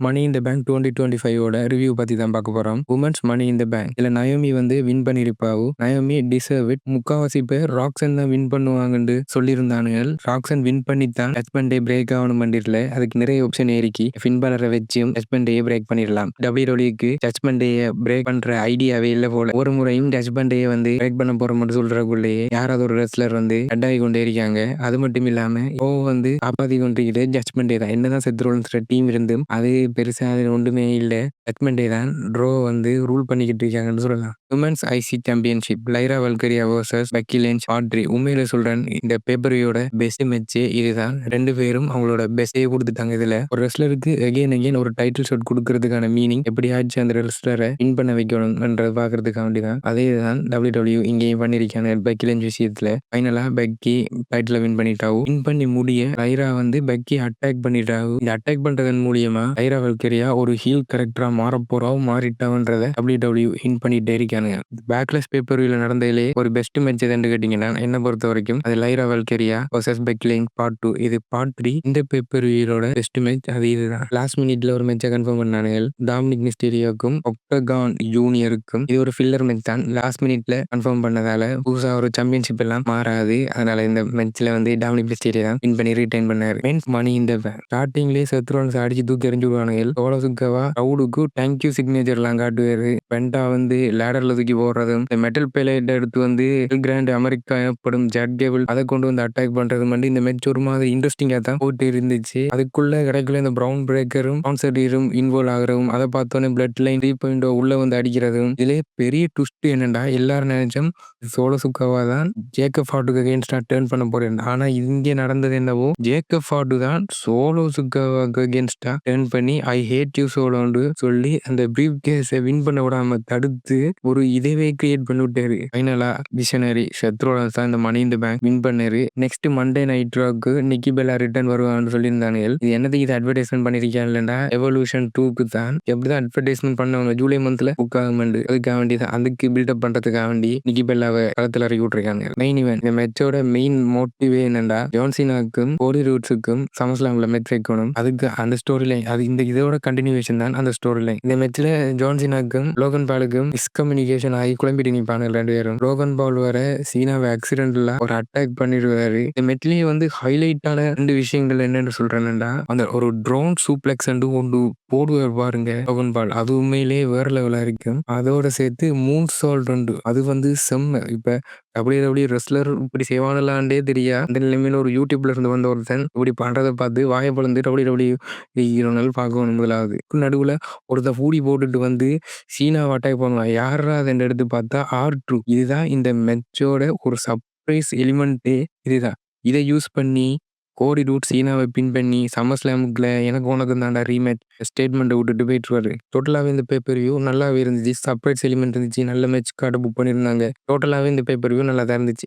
Money in the bank 2025 review பத்தி தான் பார்க்க போறோம். Women's Money in the Bank. இதுல நயோமி வின் பண்ணிருப்பாவு. Naomi deserve it. முக்காவாசி பேர் ராக்ஸன் தான் வின் பண்ணுவாங்கன்னு சொல்லியிருந்தானுகள். ராக்ஸன் வின் பண்ணித்தான் ஜட்மெண்ட் டே பிரேக் ஆகணும் பண்ணிடல. அதுக்கு நிறைய ஆப்ஷன் ஏறிக்கி வின் பண்ணற வச்சும் ஜட்மெண்ட் டே பிரேக் பண்ணிடலாம். WWE ஜட்மெண்ட் டே பிரேக் பண்ற ஐடியாவே இல்ல போல. ஒரு முறையும் ஜட்மெண்ட் டே பிரேக் பண்ண போறோம்னு சொல்றக்குள்ளேயே யாராவது ஒரு ரெஸ்லர் அட்டாகி கொண்டே இருக்காங்க. அது மட்டும் இல்லாம காப்பாத்தி கொண்டிருக்கிறது ஜட்மெண்ட் டே தான். என்னதான் செத்ரோல்ஸ் டீம் இருந்தும் அது பெருசா அது ஒன்றுமே இல்ல. ஜட்மெண்ட் டே தான் ட்ரோ ரூல் பண்ணிக்கிட்டு இருக்காங்கன்னு சொல்லலாம். Women's IC championship லைரா வல்கரியா versus Peggy lynch part 3. உண்மையில சொல்றேன், இந்த பேப்பரியோட பெஸ்ட் மேட்ச் இதுதான். ரெண்டு பேரும் அவங்களோட பெஸ்டே கொடுத்துட்டாங்க. இதுல ஒரு ரெஸ்லருக்கு அகைன் ஒரு டைட்டில் ஷாட் கொடுக்கறதுக்கான மீனிங் எப்படியாச்சும் அந்த ரெஸ்லரை வின் பண்ண வைக்கணும்ன்றது பாக்குறதுக்காக வேண்டிதான். அதே தான் WWE இங்கேயும் பண்ணிருக்காங்க. பெக்கி லிஞ்ச் விஷயத்துல ஃபைனலா பெக்கி டைட்டில் வின் பண்ணிட்டாவும். வின் பண்ணி முடிய லைரா பெக்கி அட்டாக் பண்ணிட்டாவு. இந்த அட்டாக் பண்றதன் மூலியமா லைரா வல்கரியா ஒரு ஹீல் கேரக்டரா மாறிட்டாவன்றத WWE ஹிண்ட் பண்ணிட்டே இருக்கானுங்க. பேக்லெஸ் பேப்பர்ல நடந்ததிலே ஒரு பெஸ்ட் மேட்ச் எதுன்னு கேட்டீங்கன்னா என்ன பொறுத்த வரைக்கும் அது லைரா வல்கரியா வர்சஸ் பெக்கி லிஞ்ச் பார்ட் 2. இது பார்ட் 3. இந்த பேப்பரோட பெஸ்ட் மேட்ச் அது இதுதான். லாஸ்ட் மினிட்ல ஒரு மேட்சை கன்ஃபார்ம் பண்ணானுங்க. டாமினிக் மிஸ்டீரியோக்கும் ஒக்டகான் ஜூனியருக்கும். இது ஒரு ஃபில்லர் மேட்ச் தான். லாஸ்ட் மினிட்ல கன்ஃபார்ம் பண்ணதால புதுசா ஒரு சாம்பியன்ஷிப் எல்லாம் மாறாது. அதனால இந்த மேட்ச்ல டாமினிக் மிஸ்டீரியோ தான் வின் பண்ணி ரிட்டைன் பண்ணாரு. மென்ஸ் மணி இந்த ஸ்டார்டிங்லேயே செத்ரோன்ஸ் அடிச்சு தூக்கி எறிஞ்சு விடுவானுங்க. சோலோசுக்கவா ரவுடுக்கு தேங்க்யூ சிக்னேச்சர் எல்லாம் காட்டுவாரு. பென்டா லேடர்ல தூக்கி போடுறதும், இந்த மெட்டல் பிளேட் எடுத்து கிராண்ட் அமெரிக்கா ஏற்படும் ஜாக் கேபிள் அதை கொண்டு அட்டாக் பண்றது இந்த மேட்ச் ஒரு மாதிரி இன்ட்ரெஸ்டிங்கா தான் போட்டு இருந்துச்சு. அதுக்குள்ள கிடைக்கல இந்த பிரவுன் பிரேக்கரும் கான்சர்டீரும் இன்வால்வ் ஆகிறதும், அதை பார்த்தோன்னே பிளட் லைன் 3.0 உள்ள அடிக்கிறதும். இதுல பெரிய ட்விஸ்ட் என்னண்டா, எல்லாரும் நினைச்சோம் சோலோசுக்காவா தான் ஜேக்கப் ஃபார்டுக்கு அகைன்ஸ்டா டர்ன் பண்ண போறேன். ஆனா இங்கே நடந்தது என்னவோ, ஜேக்கப் ஃபார்டு தான் சோலோசுக்காவாக்கு அகைன்ஸ்டா டர்ன் பண்ணி ஐ ஹேட் யூ சோலோன்னு சொல்லி அந்த பிரீஃப் கேஸை வின் பண்ண விடாம தடுத்து ஒரு இதவே கிரியேட் பண்ணி விட்டாரு. ஃபைனலா விஷனரி செத்ரோலன்ஸ் தான் இந்த மணி இன் த பேங்க் வின் பண்ணாரு. நெக்ஸ்ட் மண்டே நைட் ராக்கு நிக்கி பெல்லா ரிட்டர்ன் வருவான்னு சொல்லியிருந்தாங்க. இது என்னதுக்கு இது அட்வர்டைஸ்மெண்ட் பண்ணிருக்காங்க இல்லைன்னா எவல்யூஷன் 2க்கு தான். எப்படிதான் அட்வர்டைஸ்மெண்ட் பண்ணவங்க ஜூலை மந்த்ல புக் ஆகுமெண்டு அதுக்காக வேண்டி தான். அதுக்கு பில்டப் பண்றதுக்காக வேண்டி நிக்கி பெல்லாவை களத்துல இறக்கி விட்டுருக்காங்க. மெயின் இவன் இந்த மேட்சோட மெயின் மோட்டிவே என்னண்டா, ஜான்சினாக்கும் கோடி ரூட்ஸுக்கும் சமஸ்லாம்ல மேட்ச் வைக்கணும். அதுக்கு அந்த ஸ்டோரி லைன் அது இந்த இதோட கண்டினியூவேஷன் தான் அந்த ஸ்டோரி லைன். இந்த மேட்ச்ல ஜான்சினாக்கும் லோகன் பாலுக்கும் மிஸ்கம்யூனிகேஷன் ஆகி குழம்பிட்டு நிப்பாங்க ரெண்டு பேரும். லோகன் பால் வர சீனாவை ஆக்சிடென்ட்ல ஒரு அட்டாக் பண்ணிடுவாரு. இந்த மெட்லயே ஹைலைட்டான ரெண்டு விஷயங்கள் என்னன்னு சொல்றேன்டா, அந்த ஒரு ட்ரோன் சூப்ளெக்ஸ் ஒன்று போடுவார் பாருங்க லோகன் பால். அது உண்மையிலேயே வேற லெவலா இருக்கும். அதோட சேர்த்து மூன் சால்ட் அது செம்ம. இப்ப WWE ரெஸ்லர் இப்படி செய்வானலாண்டே தெரியா. அந்த நிலைமையில ஒரு யூடியூப்ல இருந்து வந்த ஒருத்தன் இப்படி பண்றதை பார்த்து வாயை பொழந்து WWE ஹீரோனால் பார்க்கணும். முதலாவது நடுவுல ஒருத்தர் பூடி போட்டுட்டு சீனாவை அட்டாக் பண்ணுவான். யாரா அதை எடுத்து பார்த்தா R2. இதுதான் இந்த மெச்சோட ஒரு சர்ப்ரைஸ் எலிமெண்ட்டே இதுதான். இதை யூஸ் பண்ணி கோடி ரூட் சீனாவை பின் பண்ணி சம்மர்ஸ்லாமுக்குள்ள எனக்கு உனக்கு தாண்டா ரீமேட்ச் ஸ்டேட்மெண்ட்டை விட்டுட்டு போயிட்டுருவாரு. டோட்டலாகவே இந்த பேப்பர் வியூ நல்லாவே இருந்துச்சு. சர்ப்ரைஸ் எலிமெண்ட் இருந்துச்சு. நல்ல மேட்ச் கார்டு புக் பண்ணியிருந்தாங்க. டோட்டலாகவே இந்த பேப்பர் வியூ நல்லா தான் இருந்துச்சு.